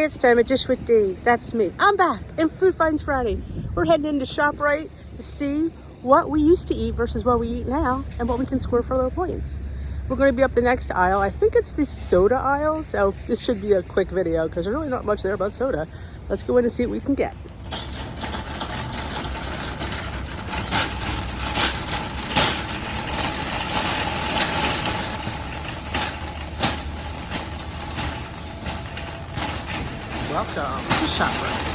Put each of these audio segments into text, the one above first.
Hey, it's time at Dish with D. That's me. I'm back in Food Finds Friday. We're heading into ShopRite to see what we used to eat versus what we eat now and what we can score for low points. We're going to be up the next aisle. I think it's the soda aisle, so this should be a quick video because there's really not much there about soda. Let's go in and see what we can get. Welcome to ShopRite.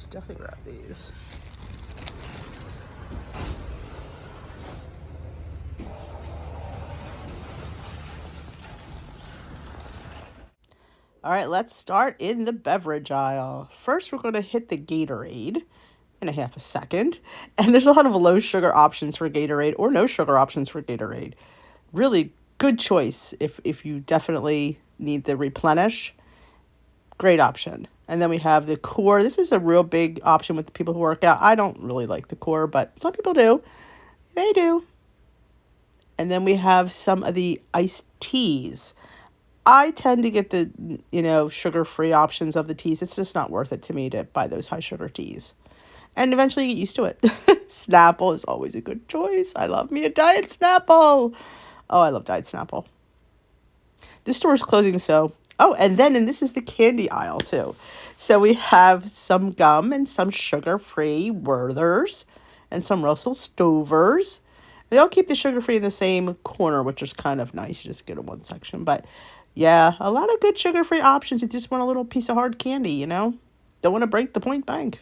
Should definitely grab these. All right, let's start in the beverage aisle. First, we're going to hit the Gatorade in a half a second. And there's a lot of low sugar options for Gatorade or no sugar options for Gatorade. Really good choice if you definitely need the replenish. Great option. And then we have the core. This is a real big option with the people who work out. I don't really like the core, but some people do. They do. And then we have some of the iced teas. I tend to get the, sugar-free options of the teas. It's just not worth it to me to buy those high-sugar teas. And eventually you get used to it. Snapple is always a good choice. I love me a Diet Snapple. Oh, I love Diet Snapple. This store is closing, so... Oh, and this is the candy aisle, too. So we have some gum and some sugar-free Werthers and some Russell Stovers. They all keep the sugar-free in the same corner, which is kind of nice. You just get in one section, but... yeah, a lot of good sugar-free options. You just want a little piece of hard candy, Don't want to break the point bank.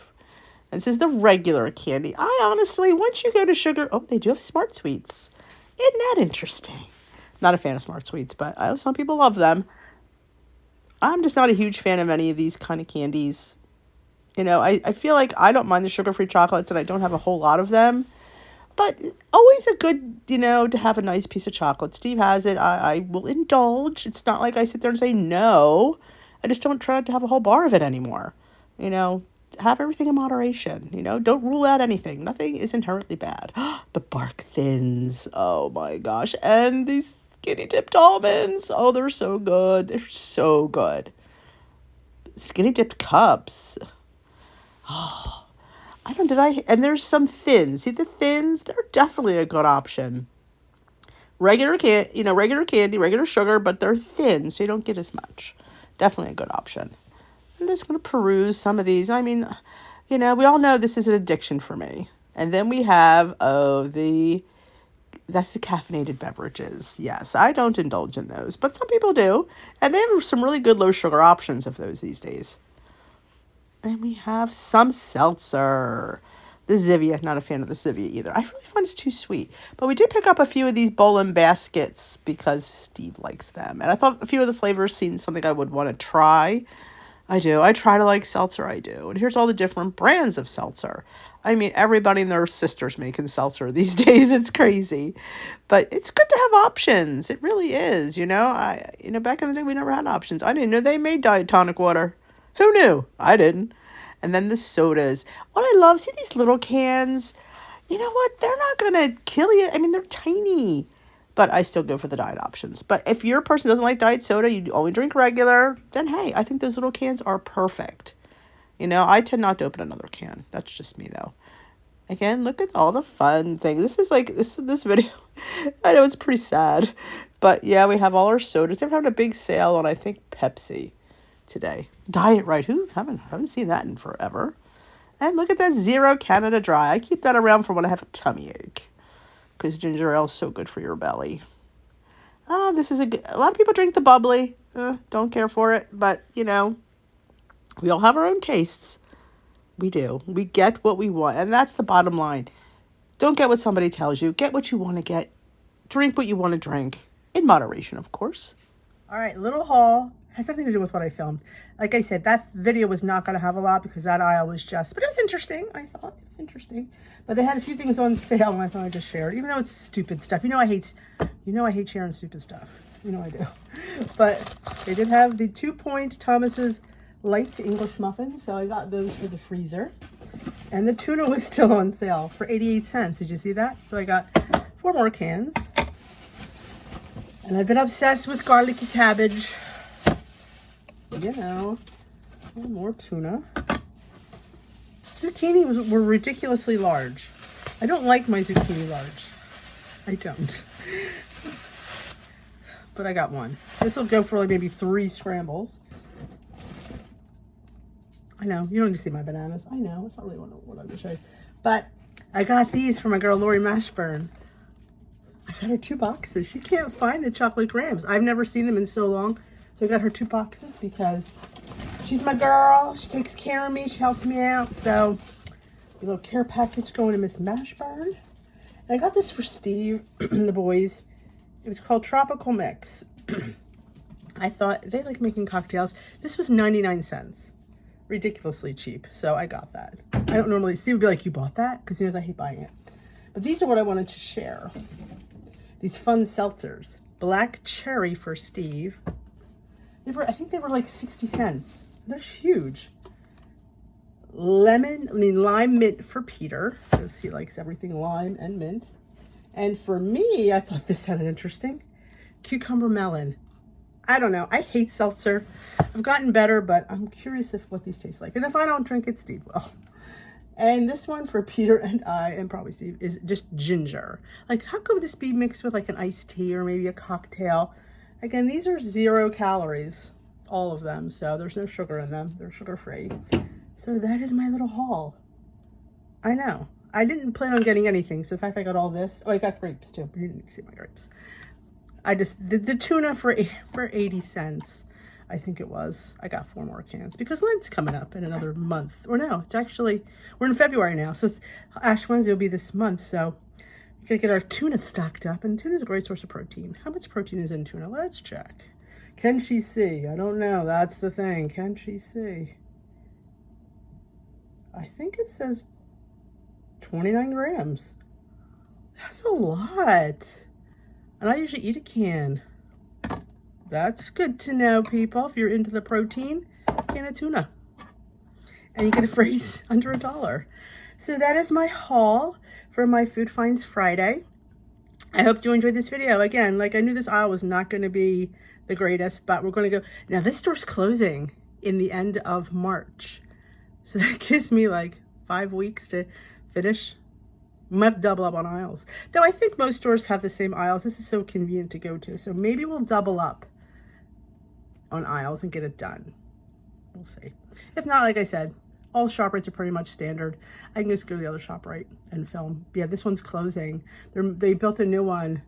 And this is the regular candy. I honestly, once you go to sugar... Oh, they do have Smart Sweets. Isn't that interesting? Not a fan of Smart Sweets, but I know some people love them. I'm just not a huge fan of any of these kind of candies. I feel like I don't mind the sugar-free chocolates, and I don't have a whole lot of them. But always a good, to have a nice piece of chocolate. Steve has it. I will indulge. It's not like I sit there and say no. I just don't try to have a whole bar of it anymore. Have everything in moderation. Don't rule out anything. Nothing is inherently bad. The Bark Thins. Oh, my gosh. And these skinny dipped almonds. Oh, they're so good. They're so good. Skinny dipped cups. Oh. And there's some Thins. See the Thins? They're definitely a good option. Regular candy, regular sugar, but they're thin, so you don't get as much. Definitely a good option. I'm just going to peruse some of these. I mean, we all know this is an addiction for me. And then we have, that's the caffeinated beverages. Yes, I don't indulge in those, but some people do. And they have some really good low sugar options of those these days. And we have some seltzer. The Zivia. Not a fan of the Zivia either. I really find it's too sweet. But we did pick up a few of these bowl and baskets because Steve likes them. And I thought a few of the flavors seemed something I would want to try. I do. I try to like seltzer. I do. And here's all the different brands of seltzer. I mean, everybody and their sisters making seltzer these days. It's crazy. But it's good to have options. It really is, back in the day, we never had options. I didn't know they made diet tonic water. Who knew? I didn't. And then the sodas. What I love, see these little cans? You know what? They're not going to kill you. I mean, they're tiny. But I still go for the diet options. But if you're a person who doesn't like diet soda, you only drink regular, then hey, I think those little cans are perfect. I tend not to open another can. That's just me, though. Again, look at all the fun things. This video, I know it's pretty sad. But yeah, we have all our sodas. They're having a big sale on, I think, Pepsi today. Diet Right. Who? Haven't seen that in forever. And look at that Zero Canada Dry. I keep that around for when I have a tummy ache. Because ginger ale is so good for your belly. This is a lot of people drink the bubbly. Don't care for it. But, we all have our own tastes. We do. We get what we want. And that's the bottom line. Don't get what somebody tells you. Get what you want to get. Drink what you want to drink. In moderation, of course. All right, little haul. Has something to do with what I filmed. Like I said, that video was not going to have a lot because that aisle was but it was interesting. I thought it was interesting. But they had a few things on sale and I thought I'd just share it, even though it's stupid stuff. I hate sharing stupid stuff. I do. But they did have the 2-point Thomas's light English muffins, so I got those for the freezer. And the tuna was still on sale for 88 cents. Did you see that? So I got 4 more cans. And I've been obsessed with garlicky cabbage. You know, more tuna. Zucchini were ridiculously large. I don't like my zucchini large. I don't. But I got one. This will go for like maybe 3 scrambles. I know, you don't need to see my bananas. I know, it's not really what I'm going to show you. But I got these for my girl, Lori Mashburn. I got her 2 boxes. She can't find the chocolate grams. I've never seen them in so long. So I got her 2 boxes because she's my girl. She takes care of me. She helps me out. So a little care package going to Miss Mashburn. And I got this for Steve and the boys. It was called Tropical Mix. I thought they like making cocktails. This was 99 cents. Ridiculously cheap. So I got that. I don't normally, Steve would be like, you bought that? Because he knows I hate buying it. But these are what I wanted to share. These fun seltzers. Black cherry for Steve. I think they were like 60 cents. They're huge. Lime mint for Peter, because he likes everything lime and mint. And for me, I thought this sounded interesting. Cucumber melon. I don't know. I hate seltzer. I've gotten better, but I'm curious what these taste like. And if I don't drink it, Steve will. And this one for Peter and I, and probably Steve, is just ginger. Like, how could this be mixed with like an iced tea or maybe a cocktail? Again, these are 0 calories, all of them. So there's no sugar in them. They're sugar-free. So that is my little haul. I know. I didn't plan on getting anything. So the fact I got all this. Oh, I got grapes too. But you didn't see my grapes. I just did the tuna for 80 cents. I think it was. I got 4 more cans because Lent's coming up in another month. Or no, it's actually, we're in February now. So it's Ash Wednesday will be this month. So we gotta get our tuna stocked up. And tuna's a great source of protein. How much protein is in tuna? Let's check. Can she see? I don't know. That's the thing. Can she see? I think it says 29 grams. That's a lot. And I usually eat a can. That's good to know, people. If you're into the protein, can of tuna. And you get it for under $1. So that is my haul for my Food Finds Friday. I hope you enjoyed this video. Again, like I knew this aisle was not going to be the greatest, but we're going to go. Now this store's closing in the end of March. So that gives me like 5 weeks to finish. Might double up on aisles. Though I think most stores have the same aisles. This is so convenient to go to. So maybe we'll double up on aisles and get it done. We'll see. If not, like I said, all ShopRites are pretty much standard. I can just go to the other ShopRite and film. Yeah, this one's closing. They built a new one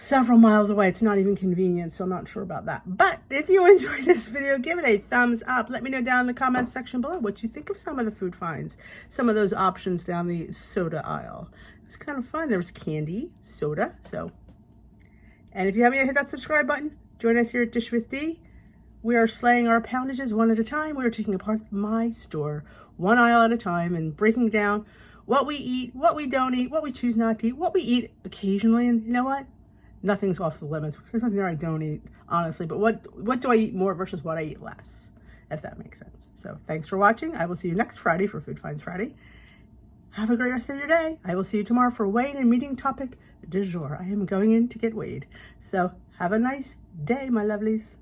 several miles away. It's not even convenient, so I'm not sure about that. But if you enjoyed this video, give it a thumbs up. Let me know down in the comments section below what you think of some of the food finds. Some of those options down the soda aisle. It's kind of fun. There was candy, soda, so. And if you haven't yet hit that subscribe button, join us here at Dish with D. We are slaying our poundages one at a time. We are taking apart my store one aisle at a time and breaking down what we eat, what we don't eat, what we choose not to eat, what we eat occasionally. And you know what? Nothing's off the limits. There's nothing there I don't eat, honestly. But what do I eat more versus what I eat less, if that makes sense. So thanks for watching. I will see you next Friday for Food Finds Friday. Have a great rest of your day. I will see you tomorrow for weigh-in and meeting topic du jour. I am going in to get weighed. So have a nice day, my lovelies.